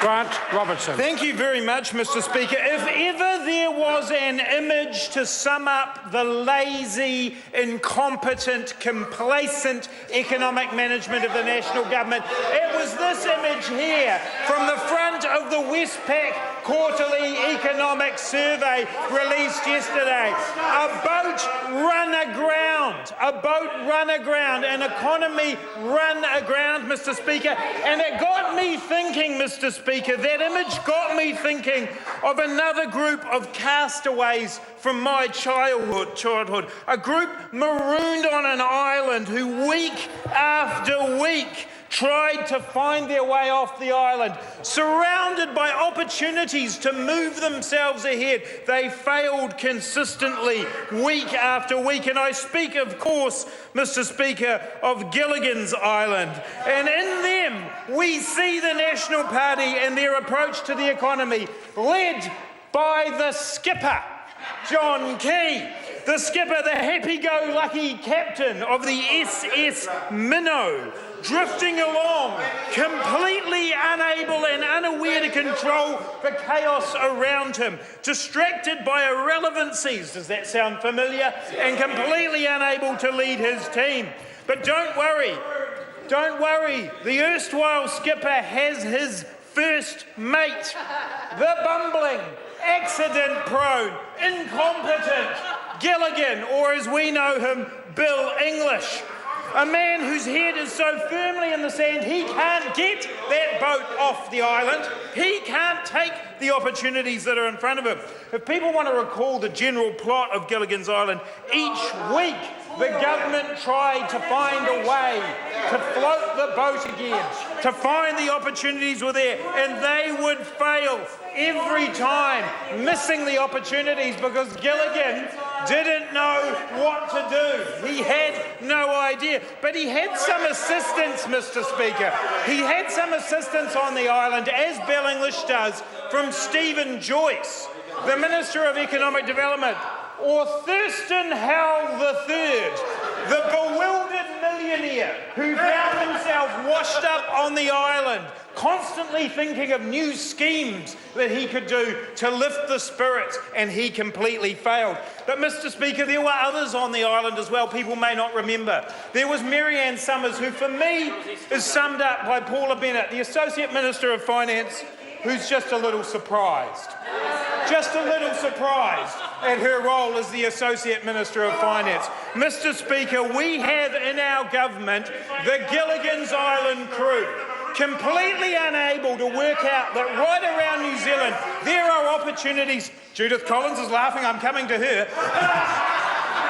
Grant Robertson. Thank you very much, Mr. Speaker. If ever there was an image to sum up the lazy, incompetent, complacent economic management of the national government, it was this image here from the front of the Westpac Quarterly Economic Survey released yesterday. A boat run aground, an economy run aground, Mr. Speaker, and it got me thinking, Mr. Speaker, that image got me thinking of another group of castaways from my childhood, a group marooned on an island who week after week tried to find their way off the island, surrounded by opportunities to move themselves ahead. They failed consistently week after week. And I speak, of course, Mr. Speaker, of Gilligan's Island. And in them, we see the National Party and their approach to the economy, led by the skipper, John Key. The skipper, the happy-go-lucky captain of the SS Minnow, drifting along, completely unable and unaware to control the chaos around him, distracted by irrelevancies, does that sound familiar, and completely unable to lead his team. But don't worry, the erstwhile skipper has his first mate, the bumbling, accident-prone, incompetent Gilligan, or as we know him, Bill English. A man whose head is so firmly in the sand he can't get that boat off the island. He can't take the opportunities that are in front of him. If people want to recall the general plot of Gilligan's Island, each week the government tried to find a way to float the boat again, to find the opportunities were there, and they would fail every time, missing the opportunities because Gilligan didn't know what to do. He had no idea. But he had some assistance, Mr. Speaker. He had some assistance on the island, as Bill English does, from Stephen Joyce, the Minister of Economic Development, or Thurston Howell III, the bewildered millionaire who found himself washed up on the island, constantly thinking of new schemes that he could do to lift the spirits, and he completely failed. But, Mr. Speaker, there were others on the island as well people may not remember. There was Marianne Summers, who for me is summed up by Paula Bennett, the Associate Minister of Finance, who's just a little surprised. Just a little surprised at her role as the Associate Minister of Finance. Mr. Speaker, we have in our government the Gilligan's Island crew, completely unable to work out that right around New Zealand there are opportunities. Judith Collins is laughing, I'm coming to her.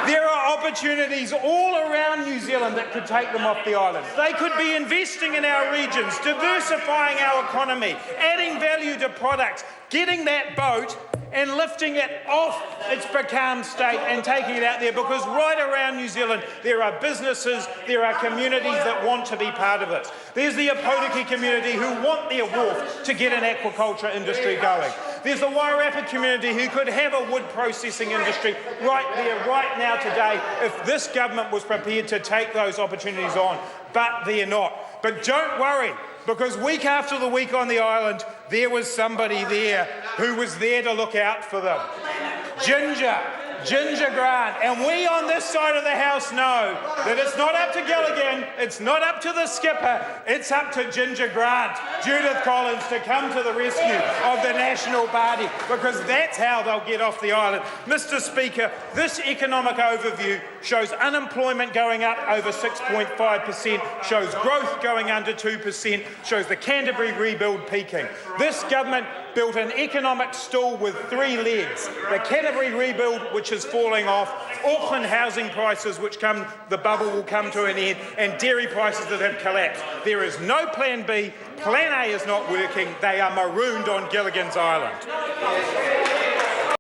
There are opportunities all around New Zealand that could take them off the island. They could be investing in our regions, diversifying our economy, adding value to products, getting that boat and lifting it off its becalmed state and taking it out there, because right around New Zealand there are businesses, there are communities that want to be part of it. There's the Apotiki community who want their wharf to get an aquaculture industry going. There's the Wairarapa community who could have a wood processing industry right there, right now, today, if this government was prepared to take those opportunities on, but they're not. But don't worry, because week after the week on the island, there was somebody there who was there to look out for them. Ginger Grant. And we on this side of the House know that it's not up to Gilligan, it's not up to the skipper, it's up to Ginger Grant, Judith Collins, to come to the rescue of the National Party, because that's how they'll get off the island. Mr. Speaker, this economic overview shows unemployment going up over 6.5%, shows growth going under 2%, shows the Canterbury rebuild peaking. This government built an economic stool with 3 legs. The Canterbury rebuild, which is falling off, Auckland housing prices, which the bubble will come to an end, and dairy prices that have collapsed. There is no plan B. Plan A is not working. They are marooned on Gilligan's Island.